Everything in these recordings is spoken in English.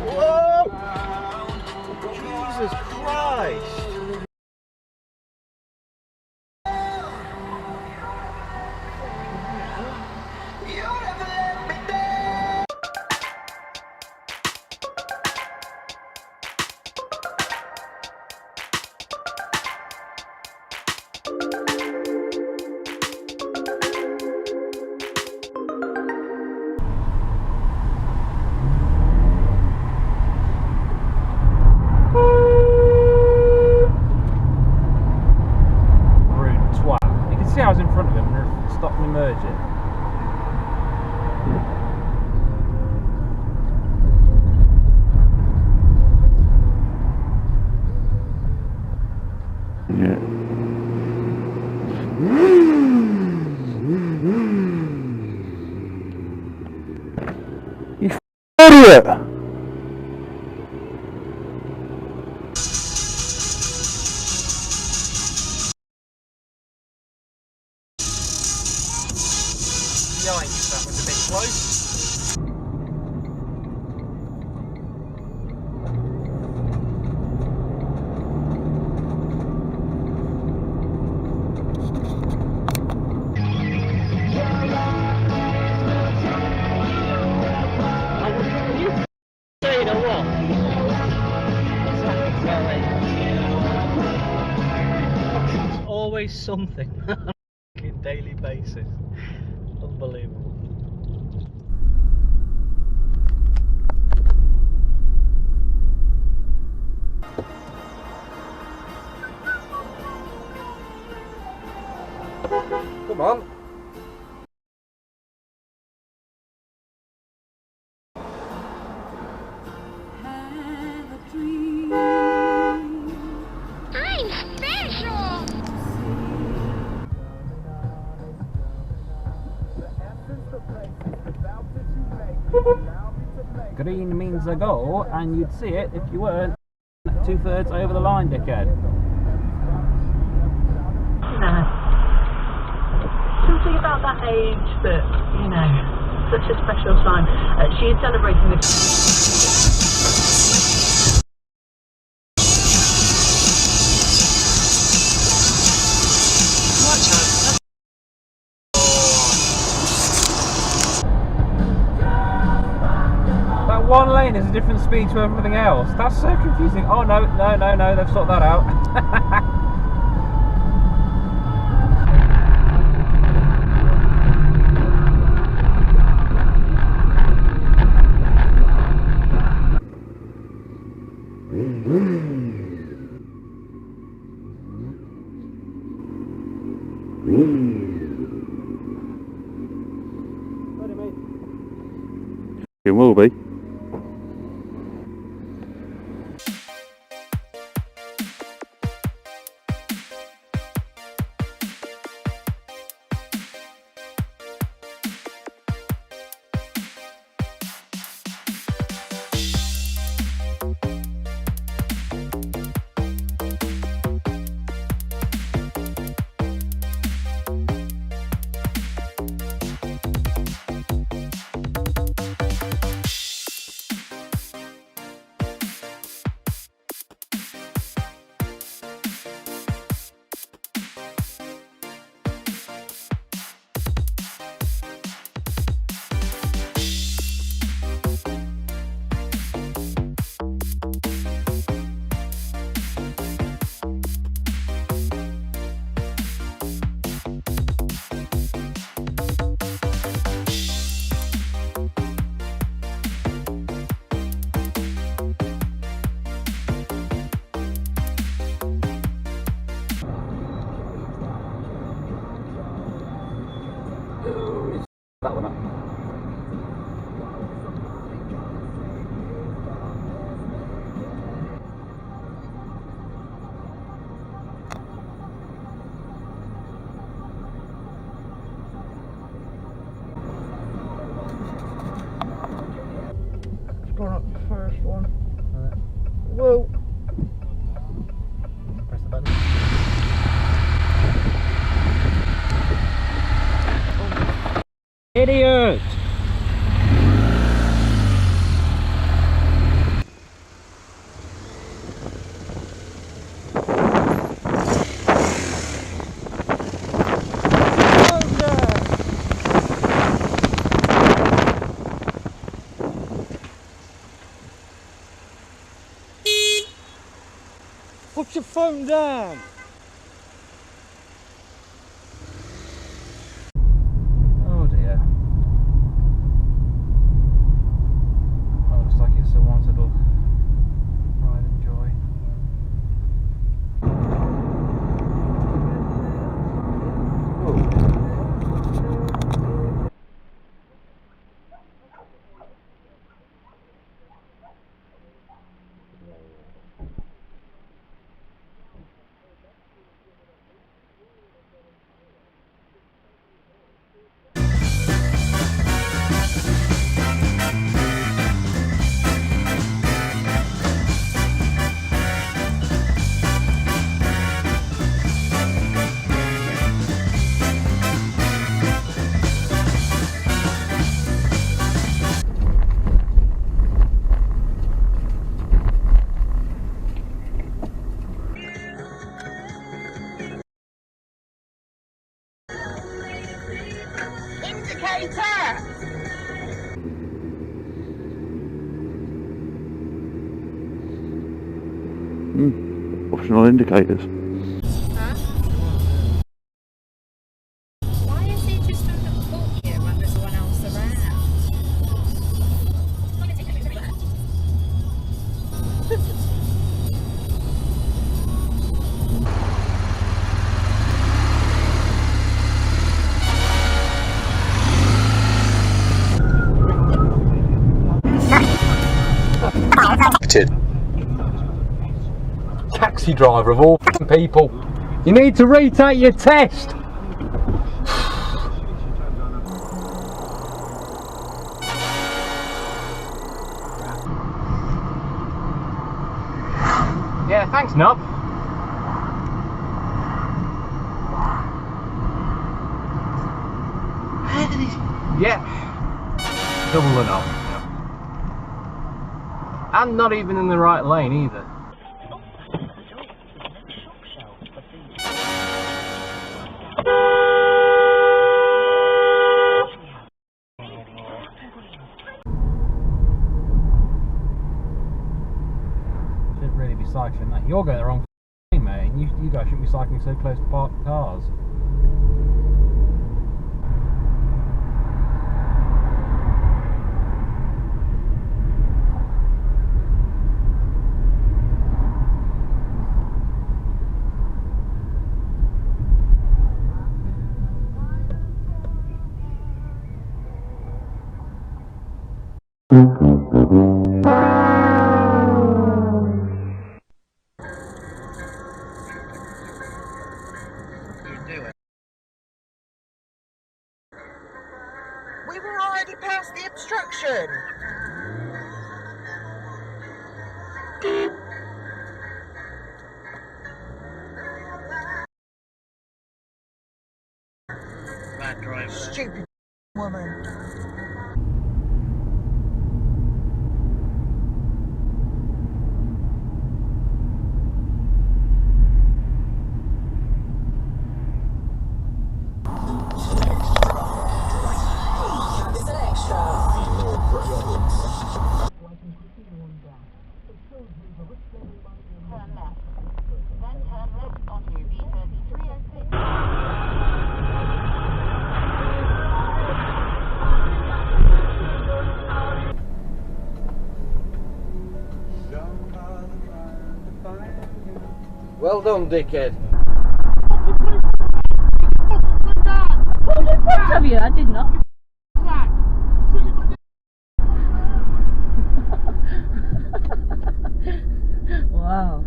Whoa! Jesus Christ! I was in front of him and stopped me merging. Yeah. You idiot! Yikes, that was a bit close. It's always something on a daily basis. Unbelievable. Come on. I'm special. Green means a go, and you'd see it if you weren't 2/3 over the line, dickhead. No. Something about that age that, you know, such a special time. She is celebrating the... That one lane is a different speed to everything else. That's so confusing. Oh no, they've sorted that out. It will be. That one up. It's gone up the first one. Whoa! Press the button. Idiot! the phone down. Oh dear. Oh, looks like it's someone's little pride and joy. Optional indicators. Huh? Why is he just on the book here when there's someone else around? Taxi driver of all people. You need to retake your test. Yeah, thanks, Nub. Yeah. Double the knob. Yeah. And not even in the right lane either. Shouldn't really be cycling that. You're going the wrong way, mate. You guys shouldn't be cycling so close to parked cars. We were already past the obstruction. Bad driver. Stupid woman. Well done, dickhead. Pulled in front of you, I did not. Wow.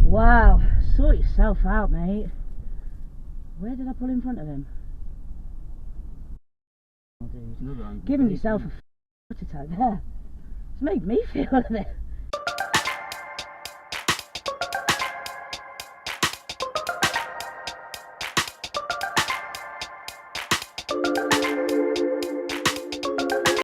Wow, sort yourself out, mate. Where did I pull in front of him? Oh, dude. Giving yourself a heart attack there. It's made me feel a bit.